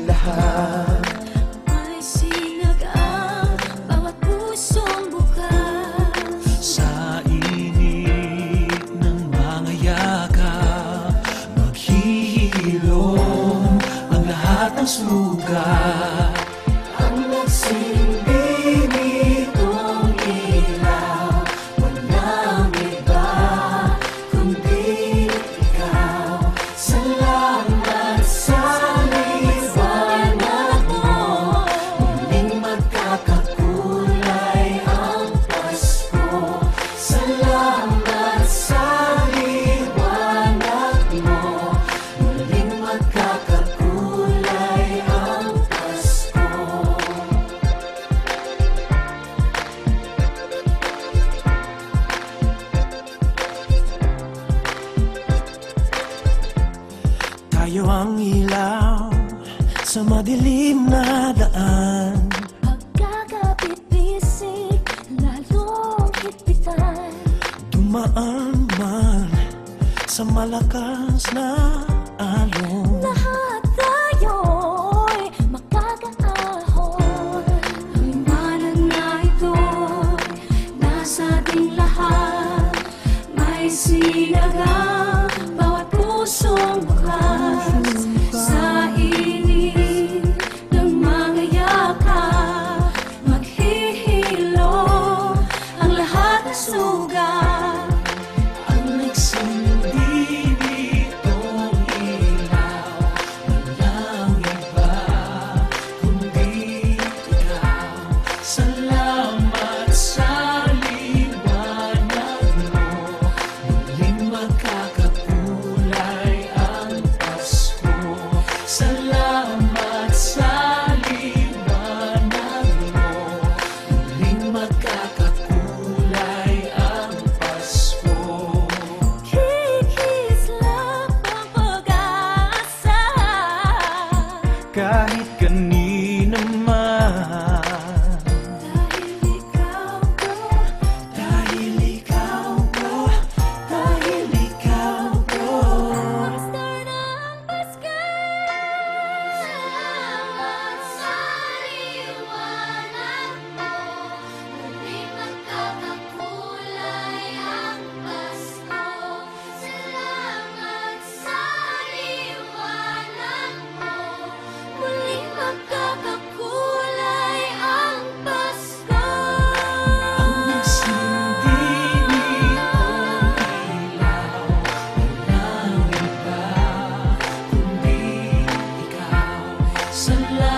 lahat. May sinag ang bawat pusong bukas. Sa init ng mga yakap, maghihilom ang lahat ng sugat. Ang nagsilbi nitong ilaw, walang iba kundi ikaw. Salamat sa liwanag mo, muling magkakakulay ang Pasko. Salamat sa liwanag mo, muling magkakakulay ang Pasko. Tayo ang ilaw sa madilim na daan. Pagkakapit-bisig, lalong higpitan. Dumaan man sa malakas na alon. Lahat tayo'y makakaahon. Ang liwanag na ito'y nasa ating lahat. May sinag ang bawat pusong bukas. Sa init ng mga yakap, maghihilom ang lahat ng sugat. Ang nagsilbi nitong ilaw, walang iba kundi ikaw. Salamat sa liwanag mo, muling magkakakulay ang Pasko. Salamat sa liwanag mo, muling magkakakulay ang Pasko. Kikislap ang pag-asa. Kahit kanino man, Dahil ikaw ko, dahil ikaw ko. Star ng Pasko. Salamat sa liwanag mo, muling magkakakulay ang Pasko. Salamat sa liwanag mo, muling magkakakulay ang Pasko. Ang nagsilbi nitong ilaw, walang iba kundi ikaw. Salamat